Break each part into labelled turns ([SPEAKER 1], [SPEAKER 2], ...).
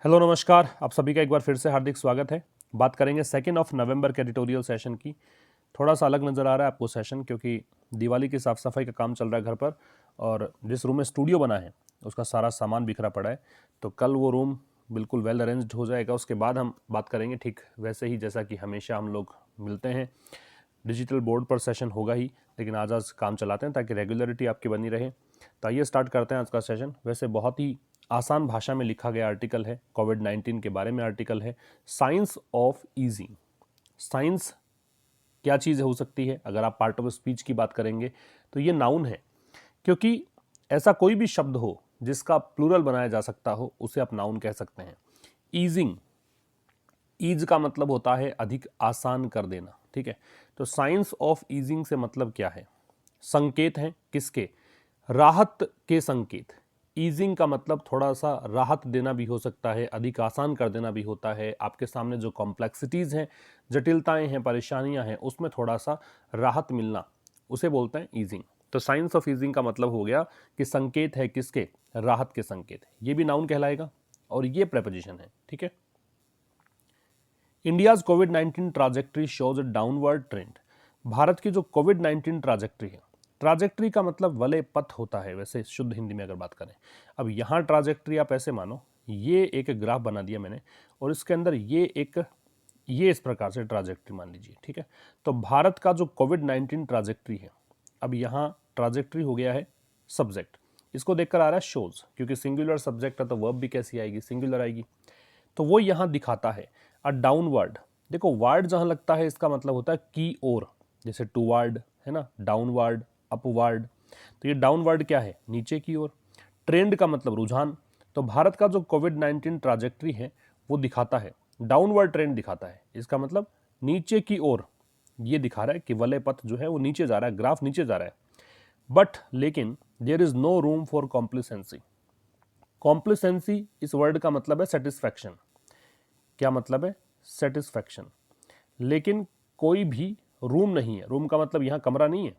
[SPEAKER 1] Hello नमस्कार, आप सभी का एक बार फिर से हार्दिक स्वागत है। बात करेंगे 2 नवंबर के एडिटोरियल सेशन की। थोड़ा सा अलग नज़र आ रहा है आपको सेशन, क्योंकि दिवाली की साफ़ सफाई का काम चल रहा है घर पर और जिस रूम में स्टूडियो बना है उसका सारा सामान बिखरा पड़ा है। तो कल वो रूम बिल्कुल वेल अरेंज्ड हो जाएगा, उसके बाद हम बात करेंगे ठीक वैसे ही जैसा कि हमेशा हम लोग मिलते हैं। डिजिटल बोर्ड पर सेशन होगा ही, लेकिन आज काम चलाते हैं ताकि रेगुलरिटी आपकी बनी रहे। तो आइए स्टार्ट करते हैं आज का सेशन। वैसे बहुत ही आसान भाषा में लिखा गया आर्टिकल है, कोविड-19 के बारे में आर्टिकल है। Science of easing. साइंस क्या चीज़ हो सकती है? अगर आप पार्ट ऑफ स्पीच की बात करेंगे तो ये नाउन है, क्योंकि ऐसा कोई भी शब्द हो जिसका प्लूरल बनाया जा सकता हो उसे आप नाउन कह सकते हैं। ईजिंग, ईज का मतलब होता है अधिक आसान कर देना, ठीक है। तो साइंस ऑफ ईजिंग से मतलब क्या है? संकेत हैं किसके? राहत के संकेत। ईजिंग का मतलब थोड़ा सा राहत देना भी हो सकता है, अधिक आसान कर देना भी होता है। आपके सामने जो कॉम्प्लेक्सिटीज़ हैं, जटिलताएं हैं, परेशानियां हैं, उसमें थोड़ा सा राहत मिलना, उसे बोलते हैं ईजिंग। तो साइंस ऑफ ईजिंग का मतलब हो गया कि संकेत है किसके? राहत के संकेत। ये भी नाउन कहलाएगा और ये प्रेपोजिशन है, ठीक है। India's covid trajectory shows a downward trend. Bharat की जो कोविड-19 ट्राजेक्ट्री है, ट्राजेक्ट्री का मतलब वलय पथ होता है वैसे शुद्ध हिंदी में अगर बात करें। अब यहाँ ट्राजेक्ट्री आप ऐसे मानो, ये एक ग्राफ बना दिया मैंने और इसके अंदर ये इस प्रकार से ट्राजेक्ट्री मान लीजिए, ठीक है। तो भारत का जो कोविड-19 ट्राजेक्ट्री है, अब यहाँ ट्राजेक्ट्री हो गया है सब्जेक्ट। इसको देखकर आ रहा है शोज, क्योंकि सिंगुलर सब्जेक्ट है तो वर्ब भी कैसी आएगी? सिंगुलर आएगी। तो वो यहाँ दिखाता है अ डाउनवर्ड। देखो वर्ड जहाँ लगता है इसका मतलब होता है की ओर, जैसे टूवर्ड है ना, डाउनवर्ड, अपवर्ड। तो ये डाउनवर्ड क्या है? नीचे की ओर। ट्रेंड का मतलब रुझान। तो भारत का जो कोविड-19 ट्राजेक्ट्री है वो दिखाता है डाउनवर्ड ट्रेंड दिखाता है। इसका मतलब नीचे की ओर ये दिखा रहा है कि वलय पथ जो है वो नीचे जा रहा है, ग्राफ नीचे जा रहा है। बट लेकिन there is no room for complacency. Complacency इस वर्ड का मतलब है सेटिस्फैक्शन। क्या मतलब है? सेटिस्फैक्शन। लेकिन कोई भी रूम नहीं है। रूम का मतलब यहाँ कमरा नहीं है,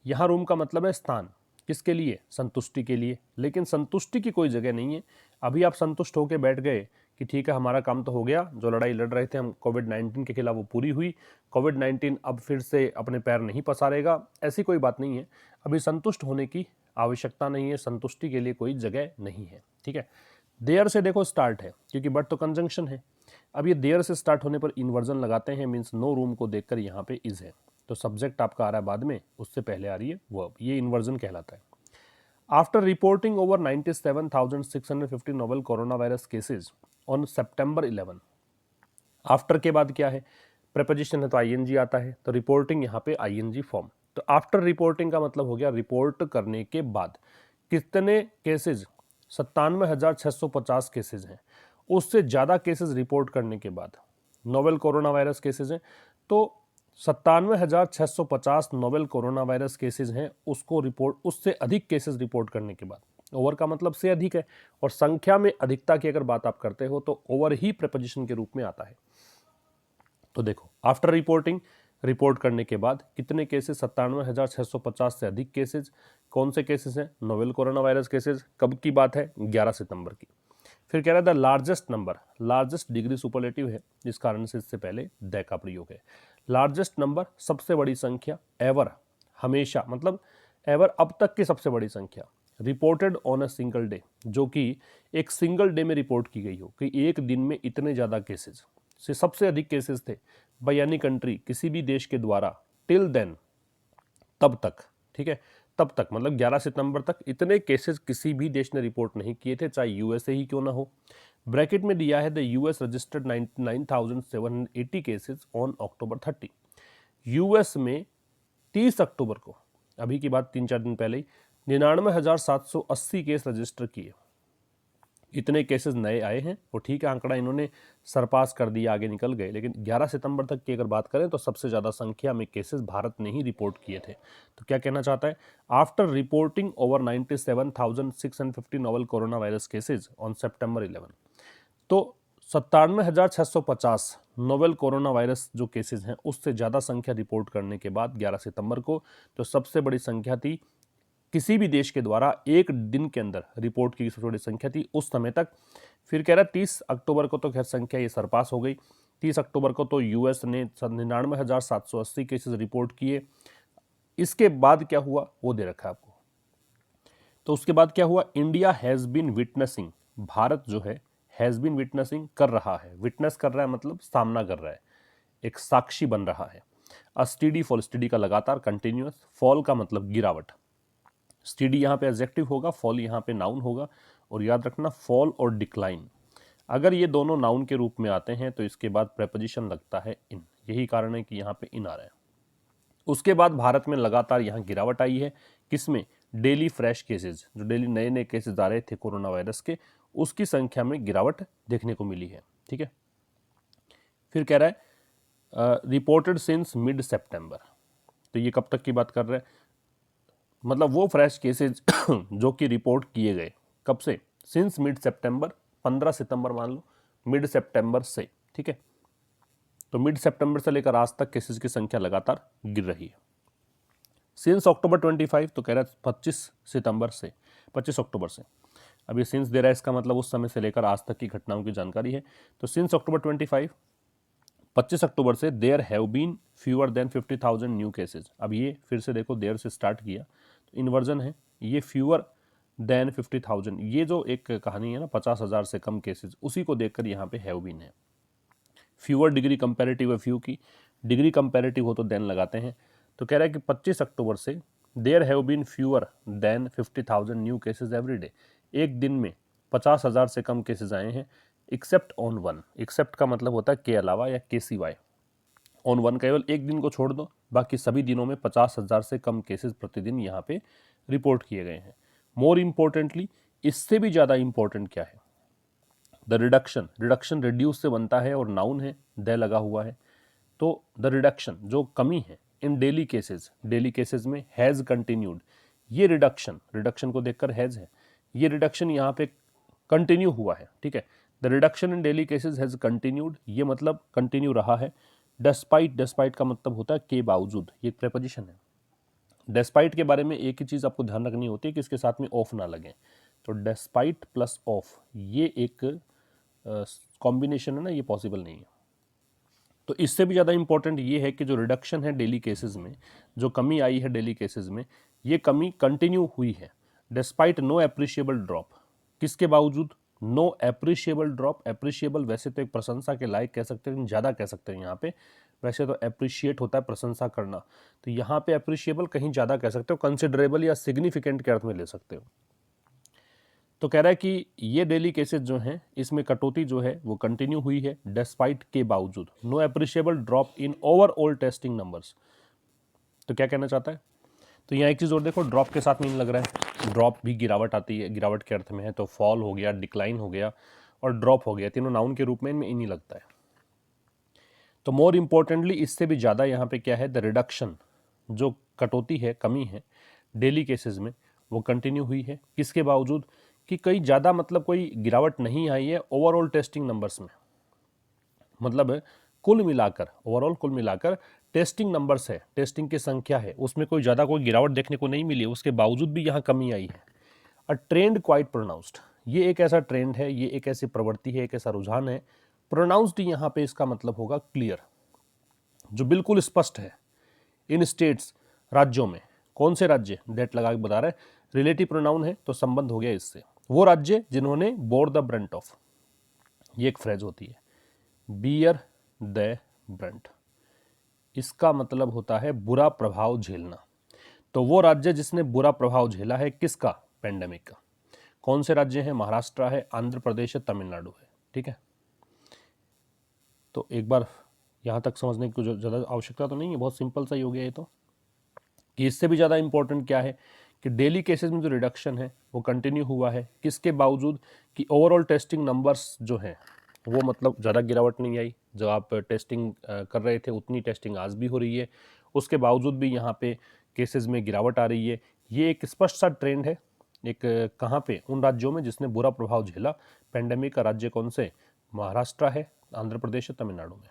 [SPEAKER 1] यहाँ रूम का मतलब है स्थान। किसके लिए? संतुष्टि के लिए। लेकिन संतुष्टि की कोई जगह नहीं है। अभी आप संतुष्ट होकर बैठ गए कि ठीक है हमारा काम तो हो गया, जो लड़ाई लड़ रहे थे हम कोविड-19 के खिलाफ वो पूरी हुई, कोविड-19 अब फिर से अपने पैर नहीं पसारेगा, ऐसी कोई बात नहीं है। अभी संतुष्ट होने की आवश्यकता नहीं है, संतुष्टि के लिए कोई जगह नहीं है, ठीक है। देयर से देखो स्टार्ट है, क्योंकि बट तो कंजंक्शन है। अब ये देयर से स्टार्ट होने पर इन्वर्जन लगाते हैं, मीन्स नो रूम को देखकर यहाँ पे इज है। तो सब्जेक्ट आपका आ रहा है बाद में, उससे पहले आ रही है वर्ब। ये इन्वर्जन कहलाता है। After reporting over 97,650 novel corona virus cases on September 11। After के बाद क्या है? प्रेपोजिशन है तो आईएनजी आता है, तो रिपोर्टिंग यहाँ पे आईएनजी फॉर्म। तो आफ्टर रिपोर्टिंग का मतलब हो गया रिपोर्ट करने के बाद। कितने केसेज? 97,650 केसेज हैं। उससे ज़्यादा केसेस रिपोर्ट करने के बाद नोवेल कोरोना वायरस केसेज हैं। तो 97,650 नोवेल कोरोना वायरस केसेज हैं, उसको रिपोर्ट, उससे अधिक केसेस रिपोर्ट करने के बाद। ओवर का मतलब से अधिक है, और संख्या में अधिकता की अगर बात आप करते हो तो ओवर ही प्रेपोजिशन के रूप में आता है। तो देखो आफ्टर रिपोर्टिंग, रिपोर्ट करने के बाद कितने केसेस? 97,650 से अधिक केसेज। कौन से केसेस हैं? Novel corona virus cases. कब की बात है? 11 सितंबर की। फिर कह रहा था largest number, largest degree superlative है, जिस कारण से इससे पहले द का प्रयोग है। लार्जेस्ट नंबर, सबसे बड़ी संख्या, एवर, हमेशा, मतलब एवर, अब तक की सबसे बड़ी संख्या। Reported on a single day, जो कि एक सिंगल डे में रिपोर्ट की गई हो, कि एक दिन में इतने ज़्यादा केसेस से सबसे अधिक केसेस थे बाय एनी कंट्री, किसी भी देश के द्वारा, टिल देन, तब तक, ठीक है। तब तक मतलब 11 सितंबर तक इतने केसेस किसी भी देश ने रिपोर्ट नहीं किए थे, चाहे यूएसए ही क्यों ना हो। ब्रैकेट में दिया है the US registered 99,780 cases on October 30। US में 30 अक्टूबर को, अभी की बात 3-4 दिन पहले ही, 99,780 केस रजिस्टर किए। इतने केसेस नए आए हैं, और ठीक है आंकड़ा इन्होंने सरपास कर दिया, आगे निकल गए, लेकिन 11 सितंबर तक की अगर बात करें तो सबसे ज़्यादा संख्या में केसेस भारत ने ही रिपोर्ट किए थे। तो क्या कहना चाहता है? After reporting over 97,650 novel corona virus cases on सितंबर 11। तो 97,650 नोवेल कोरोना वायरस जो केसेस हैं, उससे ज़्यादा संख्या रिपोर्ट करने के बाद 11 सितंबर को, तो सबसे बड़ी संख्या थी किसी भी देश के द्वारा एक दिन के अंदर रिपोर्ट की सबसे बड़ी संख्या थी उस समय तक। फिर कह रहा है 30 अक्टूबर को तो खैर संख्या ये सरपास हो गई। 30 अक्टूबर को तो यूएस ने 99,780 केसेस रिपोर्ट किए। इसके बाद क्या हुआ वो दे रखा है आपको। तो उसके बाद क्या हुआ, India has been witnessing, Bharat जो है हैज़ बीन विटनेसिंग कर रहा है, विटनेस कर रहा है मतलब सामना कर रहा है, एक साक्षी बन रहा है। स्टीडी फॉल, स्टीडी का लगातार, कंटिन्यूअस, फॉल का मतलब गिरावट। स्टीडी यहाँ पे एडजेक्टिव होगा, फॉल यहाँ पे नाउन होगा। और याद रखना फॉल और डिक्लाइन अगर ये दोनों नाउन के रूप में आते हैं तो इसके बाद प्रेपोजिशन लगता है इन, यही कारण है कि यहाँ पे इन आ रहा है। उसके बाद भारत में लगातार यहाँ गिरावट आई है, किसमें, डेली फ्रेश केसेस, जो डेली नए नए केसेस आ रहे थे कोरोना वायरस के, उसकी संख्या में गिरावट देखने को मिली है। ठीक है, फिर कह रहा है रिपोर्टेड सिंस मिड सितंबर, तो ये कब तक की बात कर रहे हैं, मतलब वो फ्रेश केसेज जो कि रिपोर्ट किए गए कब से, सिंस मिड सितंबर, 15 सितंबर मान लो, मिड सितंबर से। ठीक है, तो मिड सितंबर से लेकर आज तक केसेस की संख्या लगातार गिर रही है। सिंस अक्टूबर 25, तो कह रहा है 25 सितंबर से, 25 अक्टूबर से। अब ये सिंस दे रहा है, इसका मतलब उस समय से लेकर आज तक की घटनाओं की जानकारी है। तो सिंस अक्टूबर 25, 25 अक्टूबर से there have been fewer than 50,000 new cases. अब ये फिर से देखो, देयर से स्टार्ट किया तो इन्वर्जन है, ये फ्यूअर देन 50,000, ये जो एक कहानी है ना 50,000 से कम केसेज, उसी को देखकर यहाँ पे हैव बीन है। फ्यूअर डिग्री कंपैरेटिव है फ्यू की, डिग्री कंपैरेटिव हो तो देन लगाते हैं। तो कह रहा है कि 25 अक्टूबर से there have been fewer than 50,000 new cases every day, एक दिन में 50,000 से कम केसेज आए हैं, एक्सेप्ट ऑन वन, एक्सेप्ट का मतलब होता है के अलावा या के सिवाय, ऑन वन केवल एक दिन को छोड़ दो, बाकी सभी दिनों में 50,000 से कम केसेस प्रतिदिन यहाँ पे रिपोर्ट किए गए हैं। मोर इम्पोर्टेंटली, इससे भी ज़्यादा इंपॉर्टेंट क्या है, द रिडक्शन, रिडक्शन रिड्यूस से बनता है और नाउन है, द लगा हुआ है, तो द रिडक्शन जो कमी है इन डेली केसेस, डेली केसेस में हैज़ कंटिन्यूड, ये रिडक्शन, रिडक्शन को देखकर हैज़ है, ये रिडक्शन यहाँ पे कंटिन्यू हुआ है। ठीक है, the reduction in daily cases has continued, ये मतलब कंटिन्यू रहा है। डेस्पाइट, डेस्पाइट का मतलब होता है के बावजूद, ये एक प्रेपोजिशन है। डेस्पाइट के बारे में एक ही चीज़ आपको ध्यान रखनी होती है कि इसके साथ में ऑफ ना लगे, तो डेस्पाइट प्लस ऑफ ये एक कॉम्बिनेशन है ना, ये पॉसिबल नहीं है। तो इससे भी ज़्यादा इंपॉर्टेंट ये है कि जो रिडक्शन है डेली केसेस में, जो कमी आई है डेली केसेस में, ये कमी कंटिन्यू हुई है डिस्पाइट नो एप्रिशिएबल ड्रॉप, किसके बावजूद, नो एप्रिशिएबल ड्रॉप। एप्रिशिएबल वैसे तो एक प्रशंसा के लायक कह सकते हैं, ज़्यादा कह सकते हैं यहाँ पे, वैसे तो एप्रिशिएट होता है प्रशंसा करना, तो यहाँ पे एप्रिशिएबल कहीं ज़्यादा कह सकते हो, कंसिडरेबल या सिग्निफिकेंट के अर्थ में ले सकते हो। तो कह रहा है कि ये डेली केसेस जो हैं इसमें कटौती जो है वो कंटिन्यू हुई है डिस्पाइट के बावजूद, no appreciable drop in overall testing numbers. तो क्या कहना चाहता है, तो यहाँ एक चीज़ और देखो, ड्रॉप के साथ मीन लग रहा है, ड्रॉप भी गिरावट आती है, गिरावट के अर्थ में है, तो फॉल हो गया, डिक्लाइन हो गया और ड्रॉप हो गया, तीनों नाउन के रूप में इनमें इन ही लगता है। तो मोर इम्पोर्टेंटली इससे भी ज़्यादा यहाँ पे क्या है, द रिडक्शन, जो कटौती है, कमी है डेली केसेस में, वो कंटिन्यू हुई है, किसके बावजूद, कि कई ज़्यादा मतलब कोई गिरावट नहीं आई है ओवरऑल टेस्टिंग नंबर्स में, मतलब कुल मिलाकर, ओवरऑल कुल मिलाकर टेस्टिंग नंबर्स है, टेस्टिंग की संख्या है, उसमें कोई ज़्यादा कोई गिरावट देखने को नहीं मिली है, उसके बावजूद भी यहाँ कमी आई है। अ ट्रेंड क्वाइट प्रोनाउंस्ड, ये एक ऐसा ट्रेंड है, ये एक ऐसी प्रवृत्ति है, एक ऐसा रुझान है। प्रोनाउंस्ड यहाँ पे इसका मतलब होगा क्लियर, जो बिल्कुल स्पष्ट है। इन स्टेट्स, राज्यों में, कौन से राज्य, दैट लगा के बता रहा है, रिलेटिव प्रोनाउन है तो संबंध हो गया इससे, वो राज्य जिन्होंने बोर द ब्रंट ऑफ, ये एक फ्रेज होती है, बियर द ब्रंट, इसका मतलब होता है बुरा प्रभाव झेलना। तो वो राज्य जिसने बुरा प्रभाव झेला है किसका, पेंडेमिक का, कौन से राज्य हैं, महाराष्ट्र है, आंध्र प्रदेश है, तमिलनाडु है। ठीक है, तो एक बार यहाँ तक समझने की ज़्यादा आवश्यकता तो नहीं है, बहुत सिंपल सा ही हो गया ये तो, कि इससे भी ज़्यादा इंपॉर्टेंट क्या है कि डेली केसेस में जो रिडक्शन है वो कंटिन्यू हुआ है, किसके बावजूद, कि ओवरऑल टेस्टिंग नंबर्स जो हैं वो मतलब ज़्यादा गिरावट नहीं आई, जो आप टेस्टिंग कर रहे थे उतनी टेस्टिंग आज भी हो रही है, उसके बावजूद भी यहाँ पे केसेस में गिरावट आ रही है। ये एक स्पष्ट सा ट्रेंड है, एक कहाँ पे, उन राज्यों में जिसने बुरा प्रभाव झेला पेंडेमिक का, राज्य कौन से, महाराष्ट्र है, आंध्र प्रदेश है, तमिलनाडु में।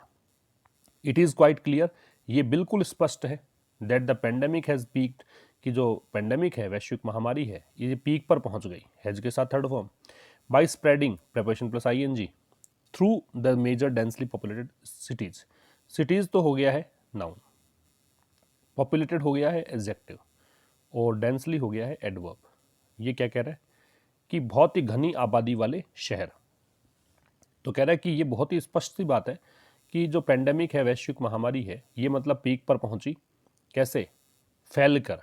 [SPEAKER 1] इट इज़ क्वाइट क्लियर, ये बिल्कुल स्पष्ट है, that the pandemic has peaked, कि जो पेंडेमिक है, वैश्विक महामारी है, ये पीक पर पहुंच गई, हैज के साथ third form, by spreading preparation plus ING through the major densely populated cities. Cities तो हो गया है नाउन, पॉपुलेटेड हो गया है एडजेक्टिव, और डेंसली हो गया है एडवर्ब। ये क्या कह रहा है कि बहुत ही घनी आबादी वाले शहर। तो कह रहा है कि ये बहुत ही स्पष्ट सी बात है कि जो पेंडेमिक है, वैश्विक महामारी है, ये मतलब पीक पर पहुंची कैसे, फैलकर।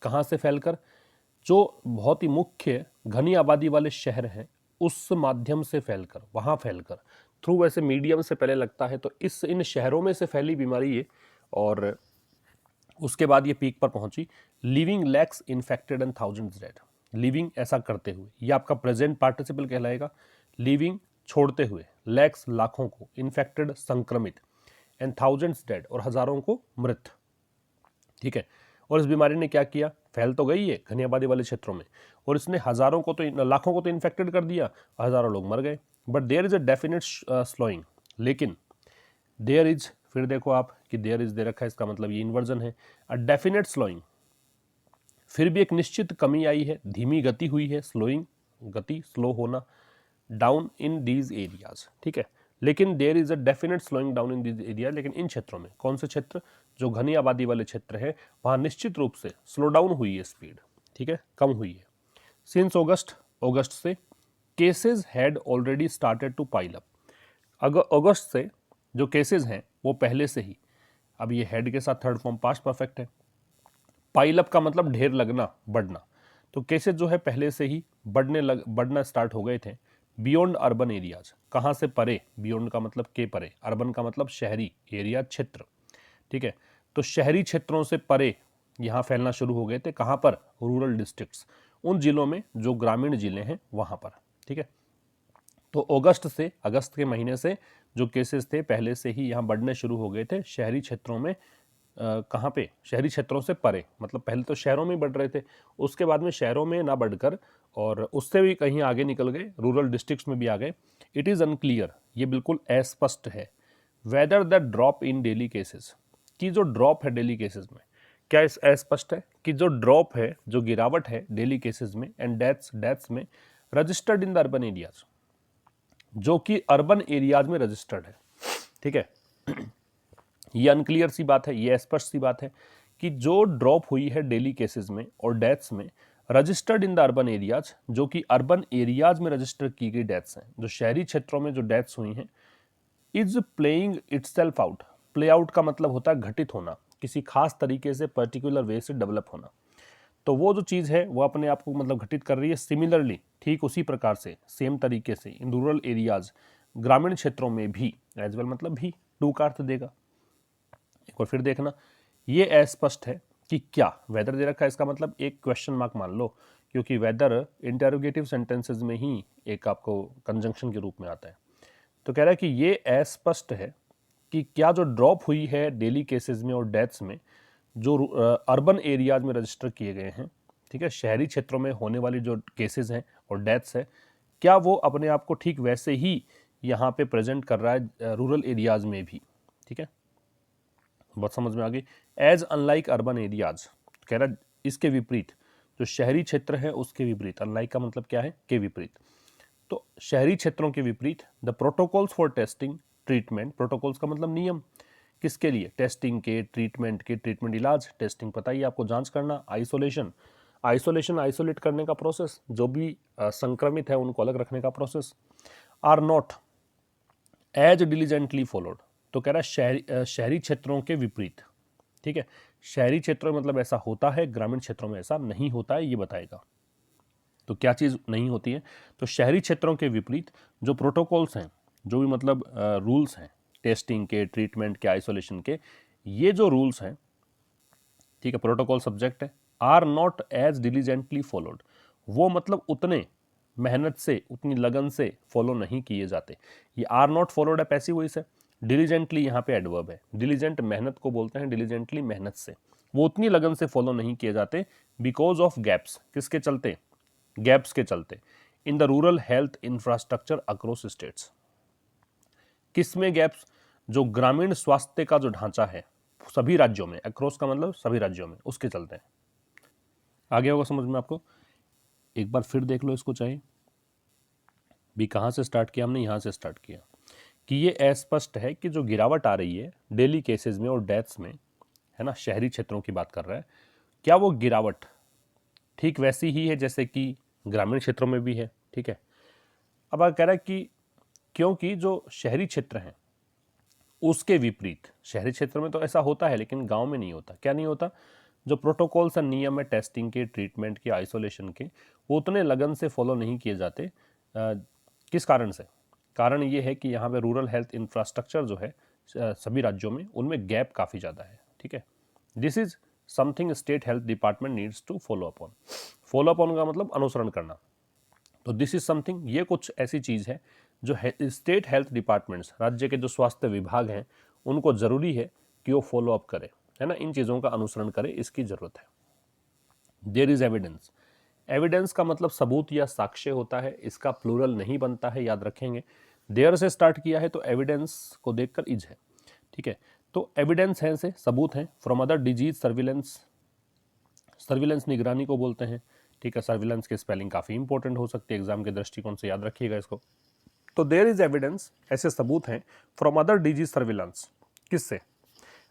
[SPEAKER 1] कहाँ से फैलकर? जो बहुत ही मुख्य घनी आबादी वाले शहर हैं उस माध्यम से फैलकर, वहाँ फैलकर, थ्रू वैसे मीडियम से पहले लगता है, तो इन शहरों में से फैली बीमारी ये, और उसके बाद ये पीक पर पहुंची। Living lakhs infected and thousands dead. Living ऐसा करते हुए, ये आपका प्रेजेंट पार्टिसिपल कहलाएगा। लिविंग छोड़ते हुए, लैक्स लाखों को, इन्फेक्टेड संक्रमित, एंड थाउजेंड्स डेड और हजारों को मृत। ठीक है, और इस बीमारी ने क्या किया, फैल तो गई है घनी आबादी वाले क्षेत्रों में, और इसने हजारों को तो, लाखों को तो इन्फेक्टेड कर दिया, हजारों लोग मर गए। But there is a definite slowing, लेकिन देयर इज, फिर देखो आप कि देयर इज दे रखा है, इसका मतलब ये इन्वर्जन है। अ डेफिनेट स्लोइंग, फिर भी एक निश्चित कमी आई है, धीमी गति हुई है, स्लोइंग गति, स्लो होना, डाउन इन दीज एरियाज। ठीक है, लेकिन there is a definite slowing down in these area, लेकिन इन क्षेत्रों में, कौन से क्षेत्र, जो घनी आबादी वाले क्षेत्र है, वहां निश्चित रूप से स्लो डाउन हुई है स्पीड। ठीक है, कम हुई है। सिंस अगस्त से cases had already started to pile up. अगस्त से जो केसेस हैं वो पहले से ही, अब ये हेड के साथ थर्ड फॉर्म पास्ट परफेक्ट है, पाइल अप का मतलब ढेर लगना, बढ़ना, तो केसेस जो है पहले से ही बढ़ना स्टार्ट हो गए थे। बियॉन्ड अर्बन एरियाज, कहाँ से परे, बियॉन्ड का मतलब के परे, अर्बन का मतलब शहरी, एरिया क्षेत्र। ठीक है, तो शहरी क्षेत्रों से परे यहाँ फैलना शुरू हो गए थे, कहाँ पर, रूरल डिस्ट्रिक्ट्स, उन जिलों में जो ग्रामीण जिले हैं वहाँ पर। ठीक है, तो अगस्त के महीने से जो केसेस थे पहले से ही यहाँ बढ़ने शुरू हो गए थे शहरी क्षेत्रों में। कहाँ पे, शहरी क्षेत्रों से परे, मतलब पहले तो शहरों में बढ़ रहे थे, उसके बाद में शहरों में ना बढ़कर और उससे भी कहीं आगे निकल गए, रूरल डिस्ट्रिक्ट्स में भी आ गए। इट इज़ अनक्लियर, ये बिल्कुल अस्पष्ट है, whether the drop in daily cases, की जो ड्रॉप है डेली केसेस में, क्या इस अस्पष्ट है कि जो ड्रॉप है, जो गिरावट है डेली केसेस में एंड डेथ्स में, registered in the urban areas, जो कि अर्बन एरियाज में रजिस्टर्ड है। ठीक है, ये अनक्लियर सी बात है, ये अस्पष्ट सी बात है कि जो ड्रॉप हुई है डेली केसेस में और डेथ्स में, registered in the urban areas, जो कि अर्बन एरियाज में रजिस्टर की गई डेथ्स हैं, जो शहरी क्षेत्रों में जो डेथ्स हुई हैं, is playing itself out. Play out का मतलब होता है घटित होना, किसी खास तरीके से, पर्टिकुलर वे से डेवलप होना। तो वो जो चीज़ है वो अपने आप को मतलब घटित कर रही है। सिमिलरली, ठीक उसी प्रकार से, सेम तरीके से, इन रूरल एरियाज, ग्रामीण क्षेत्रों में भी, एज वेल मतलब भी, टू का अर्थ देगा। एक बार फिर देखना, ये अस्पष्ट है कि क्या, वेदर दे रखा है, इसका मतलब एक क्वेश्चन मार्क मान लो, क्योंकि वेदर इंटरोगेटिव सेंटेंसेज में ही एक आपको कंजंक्शन के रूप में आता है। तो कह रहा है कि ये अस्पष्ट है कि क्या जो ड्रॉप हुई है डेली केसेस में और डेथ्स में, जो अर्बन एरियाज में रजिस्टर किए गए हैं, ठीक है, शहरी क्षेत्रों में होने वाली जो केसेस हैं और डेथ्स है, क्या वो अपने आप को ठीक वैसे ही यहाँ पे प्रेजेंट कर रहा है रूरल एरियाज में भी। ठीक है, बहुत समझ में आ गई। एज अनलाइक अर्बन एरियाज, कह रहा है इसके विपरीत, जो शहरी क्षेत्र है उसके विपरीत, अनलाइक का मतलब क्या है, के विपरीत। तो शहरी क्षेत्रों के विपरीत, the protocols for testing treatment, protocols का मतलब नियम, किसके लिए, टेस्टिंग के, ट्रीटमेंट के, ट्रीटमेंट इलाज, टेस्टिंग पता ही आपको, जांच करना, आइसोलेशन, आइसोलेट करने का प्रोसेस, जो भी संक्रमित है उनको अलग रखने का process, are not as diligently followed. तो कह रहा है शहरी क्षेत्रों के विपरीत। ठीक है, शहरी क्षेत्रों में मतलब ऐसा होता है, ग्रामीण क्षेत्रों में ऐसा नहीं होता है, ये बताएगा। तो क्या चीज़ नहीं होती है, तो शहरी क्षेत्रों के विपरीत जो प्रोटोकॉल्स हैं, जो भी मतलब रूल्स हैं, टेस्टिंग के, ट्रीटमेंट के, आइसोलेशन के, ये जो रूल्स हैं, ठीक है, प्रोटोकॉल सब्जेक्ट है, are not as diligently followed, वो मतलब उतने मेहनत से, उतनी लगन से फॉलो नहीं किए जाते। ये आर नॉट फॉलोड है पैसिव वॉइस है, डिलीजेंटली यहाँ पे एडवर्ब है, डिलीजेंट मेहनत को बोलते हैं, डिलीजेंटली मेहनत से, वो उतनी लगन से फॉलो नहीं किए जाते, बिकॉज ऑफ गैप्स, किसके चलते, गैप्स के चलते, in the rural health infrastructure across states. किसमें गैप्स, जो ग्रामीण स्वास्थ्य का जो ढांचा है सभी राज्यों में, अक्रॉस का मतलब सभी राज्यों में, उसके चलते हैं। आ गया होगा समझ में आपको। एक बार फिर देख लो इसको, चाहे भी कहाँ से स्टार्ट किया हमने, यहाँ से स्टार्ट किया कि ये अस्पष्ट है कि जो गिरावट आ रही है डेली केसेस में और डेथ्स में, है ना, शहरी क्षेत्रों की बात कर रहा है, क्या वो गिरावट ठीक वैसी ही है जैसे कि ग्रामीण क्षेत्रों में भी है। ठीक है, अब कह रहा है कि क्योंकि जो शहरी क्षेत्र हैं उसके विपरीत, शहरी क्षेत्र में तो ऐसा होता है लेकिन गांव में नहीं होता। क्या नहीं होता? जो प्रोटोकॉल्स और नियम है टेस्टिंग के, ट्रीटमेंट के, आइसोलेशन के, वो उतने लगन से फॉलो नहीं किए जाते। किस कारण से? कारण ये है कि यहाँ पे रूरल हेल्थ इंफ्रास्ट्रक्चर जो है सभी राज्यों में, उनमें गैप काफ़ी ज़्यादा है। ठीक है, this is something state health department needs to follow upon. Follow upon का मतलब अनुसरण करना। तो दिस इज समथिंग, ये कुछ ऐसी चीज़ है जो स्टेट हेल्थ डिपार्टमेंट्स, राज्य के जो स्वास्थ्य विभाग हैं, उनको ज़रूरी है कि वो फॉलो अप करें, है ना, इन चीज़ों का अनुसरण करें, इसकी ज़रूरत है। There is evidence. एविडेंस का मतलब सबूत या साक्ष्य होता है, इसका प्लूरल नहीं बनता है, याद रखेंगे। देयर से स्टार्ट किया है तो एविडेंस को देखकर इज है। ठीक है, तो एविडेंस है से सबूत हैं। From other disease surveillance, surveillance निगरानी को बोलते हैं। ठीक है, सर्विलेंस की स्पेलिंग काफ़ी इंपॉर्टेंट हो सकती है एग्जाम के दृष्टिकोण से, याद रखिएगा इसको। तो देयर इज एविडेंस, ऐसे सबूत हैं फ्रॉम अदर डिजीज सर्विलांस, किससे?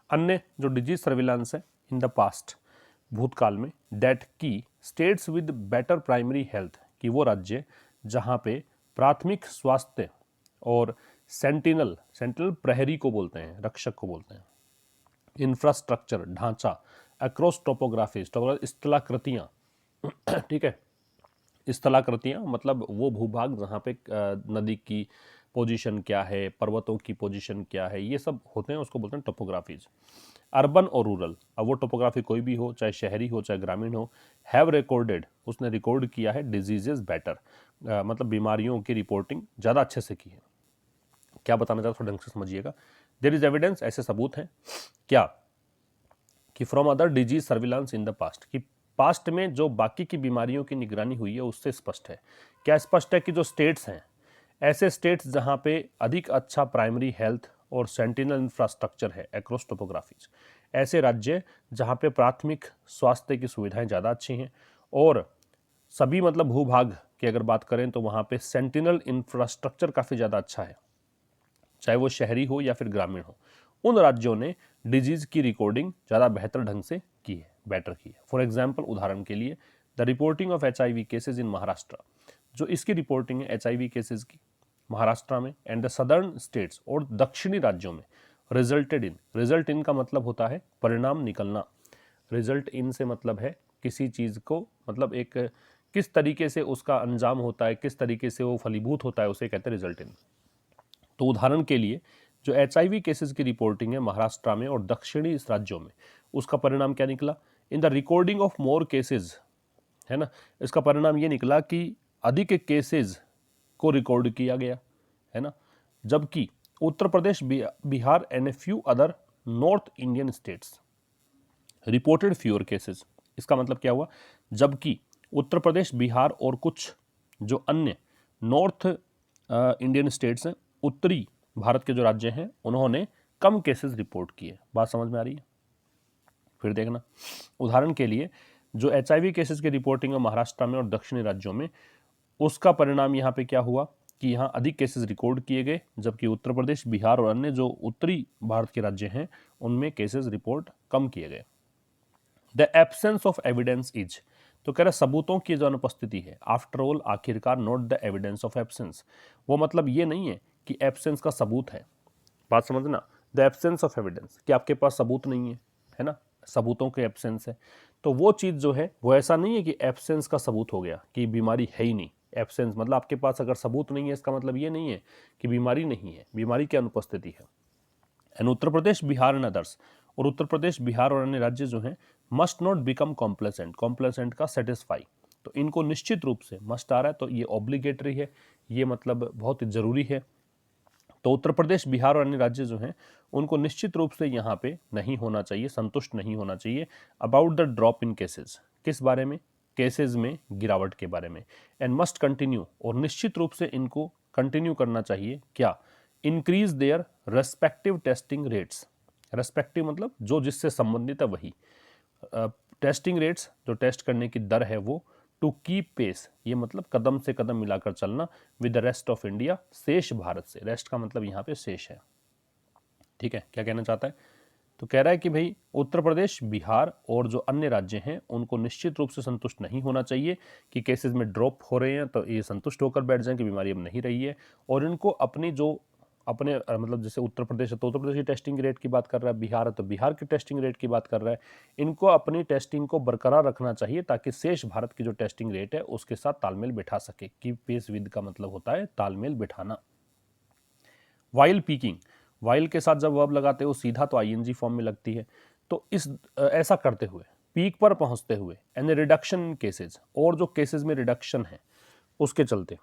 [SPEAKER 1] अन्य जो डिजीज सर्विलांस है इन द पास्ट, भूतकाल में, डेट की states with better primary health, कि वो राज्य जहाँ पे प्राथमिक स्वास्थ्य और सेंटिनल, सेंटिनल प्रहरी को बोलते हैं, रक्षक को बोलते हैं, इंफ्रास्ट्रक्चर ढांचा, अक्रॉस टोपोग्राफीज, स्थलाकृतियाँ, ठीक है, स्थलाकृतियाँ मतलब वो भूभाग जहाँ पे नदी की पोजीशन क्या है, पर्वतों की पोजीशन क्या है, ये सब होते हैं, उसको बोलते हैं टोपोग्राफीज। अर्बन और रूरल, अब वो टोपोग्राफी कोई भी हो, चाहे शहरी हो चाहे ग्रामीण हो, हैव रिकॉर्डेड, उसने रिकॉर्ड किया है, डिजीजेज बेटर, मतलब बीमारियों की रिपोर्टिंग ज़्यादा अच्छे से की है। क्या बताना चाहता हूँ, ढंग से समझिएगा। देयर इज एविडेंस, ऐसे सबूत हैं क्या, कि from other disease surveillance in the past, कि पास्ट में जो बाकी की बीमारियों की निगरानी हुई है उससे स्पष्ट है। क्या स्पष्ट है? कि जो स्टेट्स हैं, ऐसे स्टेट्स जहाँ पे अधिक अच्छा प्राइमरी हेल्थ और सेंटिनल इंफ्रास्ट्रक्चर है अक्रॉस टोपोग्राफीज, ऐसे राज्य जहाँ पे प्राथमिक स्वास्थ्य की सुविधाएं ज़्यादा अच्छी हैं, और सभी मतलब भूभाग की अगर बात करें तो वहाँ पे सेंटिनल इंफ्रास्ट्रक्चर काफ़ी ज़्यादा अच्छा है, चाहे वो शहरी हो या फिर ग्रामीण हो, उन राज्यों ने डिजीज की रिकॉर्डिंग ज़्यादा बेहतर ढंग से की है, बेटर की है। फॉर एग्जाम्पल, उदाहरण के लिए, the reporting of HIV cases in Maharashtra, जो इसकी रिपोर्टिंग है HIV केसेज की महाराष्ट्र में एंड द सदर्न स्टेट्स, और दक्षिणी राज्यों में, रिजल्टेड इन, रिजल्ट इन का मतलब होता है परिणाम निकलना, रिजल्ट इन से मतलब है किसी चीज़ को, मतलब एक किस तरीके से उसका अंजाम होता है, किस तरीके से वो फलीभूत होता है, उसे कहते हैं रिजल्ट इन। तो उदाहरण के लिए, जो HIV केसेस की रिपोर्टिंग है महाराष्ट्र में और दक्षिणी इस राज्यों में, उसका परिणाम क्या निकला? In the recording of more cases, है ना, इसका परिणाम ये निकला कि अधिक केसेस को रिकॉर्ड किया गया, है ना, जबकि Uttar Pradesh, Bihar and a few other north Indian states reported fewer cases. इसका मतलब क्या हुआ? जबकि उत्तर प्रदेश, बिहार और कुछ जो अन्य नॉर्थ इंडियन स्टेट्स हैं, उत्तरी भारत के जो राज्य हैं, उन्होंने कम केसेस रिपोर्ट किए। बात समझ में आ रही है? फिर देखना, उदाहरण के लिए, जो HIV केसेस की रिपोर्टिंग है महाराष्ट्र में और दक्षिणी राज्यों में, उसका परिणाम यहाँ पे क्या हुआ कि यहाँ अधिक केसेस रिकॉर्ड किए गए, जबकि उत्तर प्रदेश, बिहार और अन्य जो उत्तरी भारत के राज्य हैं, उनमें केसेस रिपोर्ट कम किए गए। The absence of evidence is, तो कह रहा सबूतों की जो अनुपस्थिति है, आफ्टर ऑल, आखिरकार, not the evidence of absence, वो मतलब ये नहीं है कि एब्सेंस का सबूत है। बात समझना, द एब्सेंस ऑफ एविडेंस, कि आपके पास सबूत नहीं है ना, सबूतों के एब्सेंस है, तो वो चीज़ जो है वो ऐसा नहीं है कि एब्सेंस का सबूत हो गया कि बीमारी है ही नहीं। एब्सेंस मतलब आपके पास अगर सबूत नहीं है, इसका मतलब ये नहीं है कि बीमारी नहीं है, बीमारी की अनुपस्थिति है। And Uttar Pradesh, Bihar and others, और उत्तर प्रदेश, बिहार और अन्य राज्य जो हैं, must not become complacent, complacent का सेटिस्फाई, तो इनको निश्चित रूप से, मस्ट आ रहा है तो ये ऑब्लिगेटरी है, ये मतलब बहुत ज़रूरी है। तो उत्तर प्रदेश, बिहार और अन्य राज्य जो हैं, उनको निश्चित रूप से यहाँ पे नहीं होना चाहिए, संतुष्ट नहीं होना चाहिए about the drop in cases, किस बारे में? केसेस में गिरावट के बारे में। एंड मस्ट कंटिन्यू, और निश्चित रूप से इनको कंटिन्यू करना चाहिए, क्या? Increase their respective testing rates, respective मतलब जो जिससे संबंधित है वही, टेस्टिंग रेट्स, जो टेस्ट करने की दर है वो, टू कीप पेस, ये मतलब कदम से कदम मिलाकर चलना, with the rest of India, शेष भारत से, रेस्ट का मतलब यहाँ पे शेष है। ठीक है, क्या कहना चाहता है? तो कह रहा है कि भाई उत्तर प्रदेश, बिहार और जो अन्य राज्य हैं उनको निश्चित रूप से संतुष्ट नहीं होना चाहिए कि केसेस में ड्रॉप हो रहे हैं, तो ये संतुष्ट होकर बैठ जाएं कि बीमारी अब नहीं रही है, और इनको अपनी जो अपने मतलब जैसे उत्तर प्रदेश है तो उत्तर प्रदेश की टेस्टिंग रेट की बात कर रहा है, बिहार है तो बिहार की टेस्टिंग रेट की बात कर रहा है, इनको अपनी टेस्टिंग को बरकरार रखना चाहिए ताकि शेष भारत की जो टेस्टिंग रेट है उसके साथ तालमेल बिठा सके। कीप पेस विद का मतलब होता है तालमेल बिठाना। वाइल पीकिंग, वाइल के साथ जब वर्ब लगाते हो सीधा तो आईएनजी फॉर्म में लगती है, तो इस ऐसा करते हुए, पीक पर पहुंचते हुए, एंड रिडक्शन इन केसेज, और जो केसेज में रिडक्शन है उसके चलते,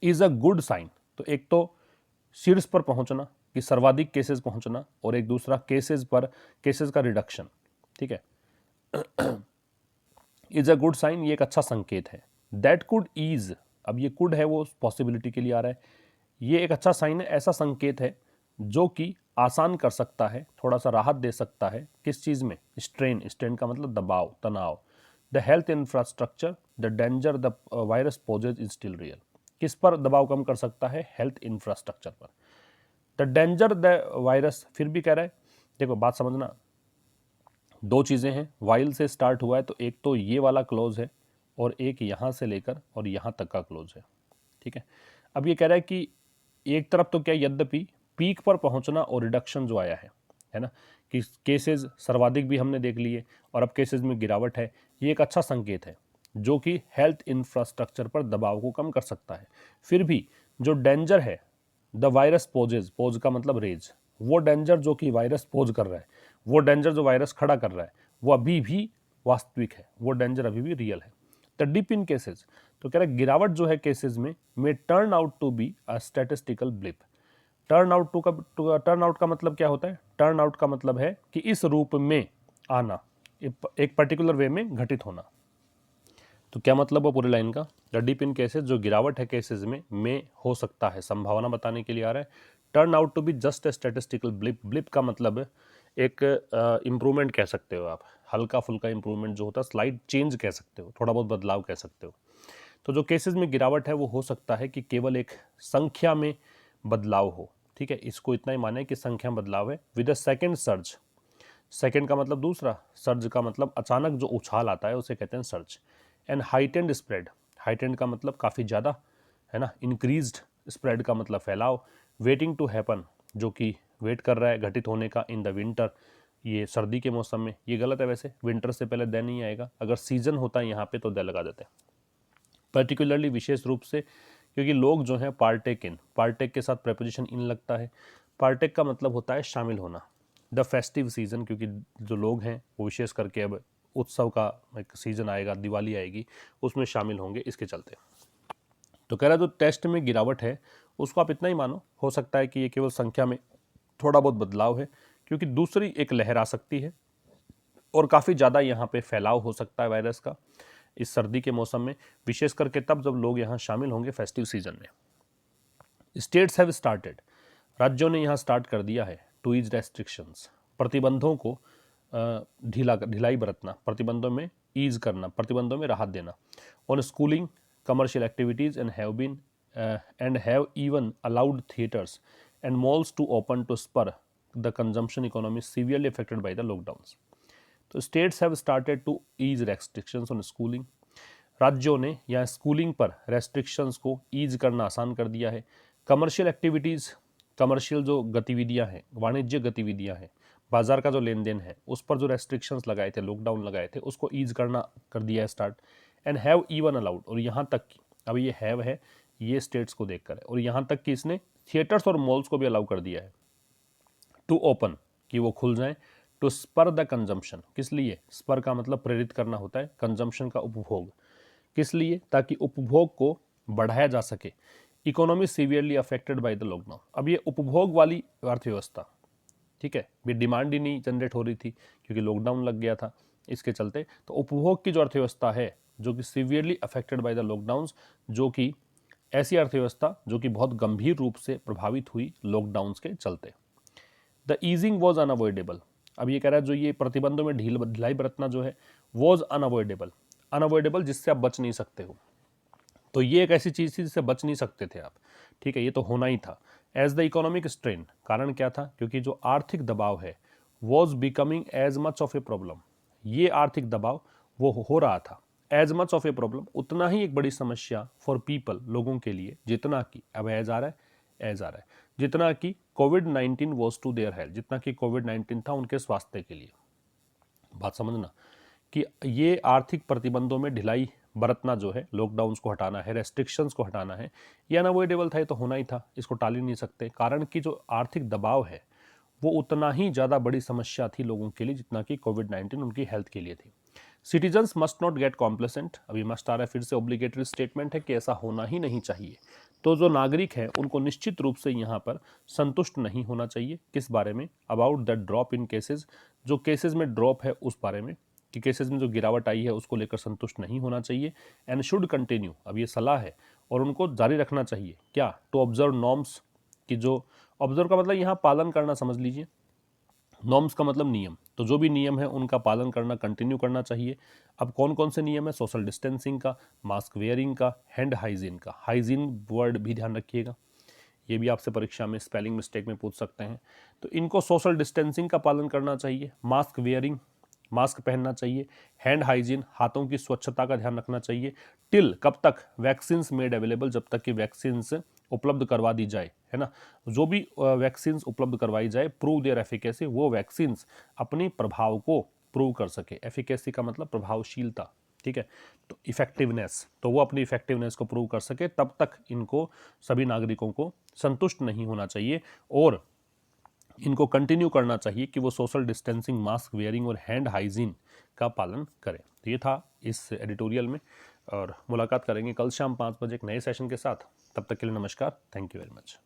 [SPEAKER 1] इज अ गुड साइन। तो एक तो शीर्ष पर पहुंचना कि सर्वाधिक केसेस पहुंचना, और एक दूसरा केसेस का रिडक्शन। ठीक है, इज अ गुड साइन, ये एक अच्छा संकेत है। दैट कुड ईज, अब ये कुड है वो पॉसिबिलिटी के लिए आ रहा है, ये एक अच्छा साइन है, ऐसा संकेत है जो कि आसान कर सकता है, थोड़ा सा राहत दे सकता है किस चीज़ में, स्ट्रेन, स्ट्रेन का मतलब दबाव, तनाव। The health infrastructure, the danger the virus poses is still real, किस पर दबाव कम कर सकता है, हेल्थ इंफ्रास्ट्रक्चर पर। द डेंजर द वायरस, फिर भी कह रहा है, देखो बात समझना, दो चीज़ें हैं, वाइल से स्टार्ट हुआ है तो एक तो ये वाला क्लोज है और एक यहाँ से लेकर और यहाँ तक का क्लोज है। ठीक है, अब ये कह रहा है कि एक तरफ तो क्या, यद्यपि पीक पर पहुंचना और रिडक्शन जो आया है ना, कि केसेस सर्वाधिक भी हमने देख लिए और अब केसेस में गिरावट है, ये एक अच्छा संकेत है जो कि हेल्थ इंफ्रास्ट्रक्चर पर दबाव को कम कर सकता है। फिर भी जो डेंजर है, द वायरस पोजेज, पोज का मतलब रेज, वो डेंजर जो कि वायरस पोज कर रहा है, वो डेंजर जो वायरस खड़ा कर रहा है, वो अभी भी वास्तविक है, वो डेंजर अभी भी रियल है। द डिप इन केसेज, तो कह रहा है गिरावट जो है केसेस में turn out to be a statistical blip. Turn out का मतलब क्या होता है? टर्न आउट का मतलब है कि इस रूप में आना, एक पर्टिकुलर वे में घटित होना। तो क्या मतलब है पूरी लाइन का? द डिप इन केसेस, जो गिरावट है केसेस में हो सकता है, संभावना बताने के लिए आ रहा है। Turn out to be just a statistical blip, blip का मतलब एक इम्प्रूवमेंट कह सकते हो आप, हल्का फुल्का इम्प्रूवमेंट जो होता है, स्लाइड चेंज कह सकते हो, थोड़ा बहुत बदलाव कह सकते हो। तो जो केसेस में गिरावट है वो हो सकता है कि केवल एक संख्या में बदलाव हो। ठीक है, इसको इतना ही माने कि संख्या में बदलाव है। With a second surge, second का मतलब दूसरा, सर्ज का मतलब अचानक जो उछाल आता है उसे कहते हैं surge. And heightened spread, heightened का मतलब काफ़ी ज़्यादा, है ना, इंक्रीज्ड, स्प्रेड का मतलब फैलाव। वेटिंग टू हैपन, जो कि वेट कर रहा है घटित होने का, इन द विंटर, ये सर्दी के मौसम में। ये गलत है वैसे, विंटर से पहले द नहीं आएगा, अगर सीजन होता है यहाँ पे तो द लगा देते हैं। पर्टिकुलरली, विशेष रूप से, क्योंकि लोग जो हैं पार्टेक इन, पार्टेक के साथ प्रेपोजिशन इन लगता है। पार्टेक का मतलब होता है शामिल होना। द फेस्टिव सीजन, क्योंकि जो लोग हैं वो विशेष करके अब उत्सव का एक सीजन आएगा, दिवाली आएगी, उसमें शामिल होंगे, इसके चलते। तो कह रहा है जो टेस्ट में गिरावट है उसको आप इतना ही मानो, हो सकता है कि ये केवल संख्या में थोड़ा बहुत बदलाव है, क्योंकि दूसरी एक लहर आ सकती है और काफ़ी ज़्यादा यहाँ पे फैलाव हो सकता है वायरस का इस सर्दी के मौसम में, विशेष करके तब जब लोग यहाँ शामिल होंगे फेस्टिव सीजन में। स्टेट्स हैव स्टार्टेड, राज्यों ने यहाँ स्टार्ट कर दिया है, टू ईज रेस्ट्रिक्शंस, प्रतिबंधों को ढिलाई बरतना, प्रतिबंधों में ईज करना, प्रतिबंधों में राहत देना। On schooling, commercial activities and have even allowed theatres and malls to open to spur the consumption economy severely affected by the lockdowns. तो states have started to ease restrictions on schooling, राज्यों ने या schooling पर restrictions को ease करना आसान कर दिया है। कमर्शियल एक्टिविटीज़, कमर्शियल जो गतिविधियां हैं, वाणिज्य गतिविधियां हैं, बाजार का जो लेन देन है, उस पर जो रेस्ट्रिक्शंस लगाए थे, लॉकडाउन लगाए थे, उसको ईज करना कर दिया है start. And have even allowed, और यहाँ तक कि अब ये हैव है, ये स्टेट्स को देखकर है, और यहाँ तक कि इसने थिएटर्स और मॉल्स को भी अलाउ कर दिया है टू ओपन, कि वो खुल जाएं, टू स्पर द कंजम्पशन, किस लिए? स्पर का मतलब प्रेरित करना होता है, कंजम्पशन का उपभोग, किस लिए? ताकि उपभोग को बढ़ाया जा सके। Economy severely affected by the lockdown, अब ये उपभोग वाली अर्थव्यवस्था, ठीक है, भी डिमांड ही नहीं जनरेट हो रही थी क्योंकि लॉकडाउन लग गया था, इसके चलते तो उपभोग की जो अर्थव्यवस्था है जो कि severely affected by the lockdowns, जो कि ऐसी अर्थव्यवस्था जो कि बहुत गंभीर रूप से प्रभावित हुई लॉकडाउन्स के चलते। द ईजिंग वॉज अनअवॉइडेबल, अब ये कह रहा है जो ये प्रतिबंधों में ढिलाई बरतना जो है वॉज अनअवॉइडेबल, अनअवॉइडेबल जिससे आप बच नहीं सकते हो। तो ये एक ऐसी चीज़ थी जिससे बच नहीं सकते थे आप, ठीक है, ये तो होना ही था। एज द इकोनॉमिक स्ट्रेन, कारण क्या था, क्योंकि जो आर्थिक दबाव है was becoming as much of a problem, ये आर्थिक दबाव वो हो रहा था as much of a problem, उतना ही एक बड़ी समस्या फॉर पीपल, लोगों के लिए, जितना कि अब एज आ रहा है, एज आ रहा है, जितना कि कोविड-19 वॉज टू देयर हेल्थ, जितना कि कोविड-19 था उनके स्वास्थ्य के लिए। बात समझना कि ये आर्थिक प्रतिबंधों में ढिलाई बरतना जो है, लॉकडाउन्स को हटाना है, रेस्ट्रिक्शंस को हटाना है, ये अनअवॉइडेबल था, ये तो होना ही था, इसको टाल ही नहीं सकते, कारण कि जो आर्थिक दबाव है वो उतना ही ज़्यादा बड़ी समस्या थी लोगों के लिए जितना कि कोविड-19 उनकी हेल्थ के लिए थी। Citizens must not gate complacent, अभी मस्ट आ रहा है, फिर से ऑब्लिगेटरी स्टेटमेंट है कि ऐसा होना ही नहीं चाहिए। तो जो नागरिक है उनको निश्चित रूप से यहाँ पर संतुष्ट नहीं होना चाहिए, किस बारे में, about the drop in cases, जो केसेज में ड्रॉप है उस बारे में, कि केसेज में जो गिरावट आई है उसको लेकर संतुष्ट नहीं होना चाहिए। एंड शुड कंटिन्यू, अब ये सलाह है और उनको जारी रखना चाहिए क्या, टू ऑब्जर्व नॉर्म्स, कि जो ऑब्जर्व का मतलब यहाँ पालन करना समझ लीजिए, नॉर्म्स का मतलब नियम, तो जो भी नियम है उनका पालन करना कंटिन्यू करना चाहिए। अब कौन कौन से नियम है, सोशल डिस्टेंसिंग का, मास्क वेयरिंग का, हैंड हाइजीन का, हाइजीन वर्ड भी ध्यान रखिएगा, ये भी आपसे परीक्षा में स्पेलिंग मिस्टेक में पूछ सकते हैं। तो इनको सोशल डिस्टेंसिंग का पालन करना चाहिए, मास्क वेयरिंग, मास्क पहनना चाहिए, हैंड हाइजीन, हाथों की स्वच्छता का ध्यान रखना चाहिए, टिल, कब तक, वैक्सीन मेड अवेलेबल, जब तक कि वैक्सीन उपलब्ध करवा दी जाए, है ना, जो भी वैक्सीन उपलब्ध करवाई जाए, प्रूव देयर एफिकेसी, वो वैक्सीन अपनी प्रभाव को प्रूव कर सके, एफिकेसी का मतलब प्रभावशीलता, ठीक है, तो इफेक्टिवनेस, तो वो अपनी इफेक्टिवनेस को प्रूव कर सके, तब तक इनको सभी नागरिकों को संतुष्ट नहीं होना चाहिए और इनको कंटिन्यू करना चाहिए कि वो सोशल डिस्टेंसिंग, मास्क वेयरिंग और हैंड हाइजीन का पालन करें। तो ये था इस एडिटोरियल में, और मुलाकात करेंगे कल शाम 5 बजे एक नए सेशन के साथ। तब तक के लिए नमस्कार, थैंक यू वेरी मच।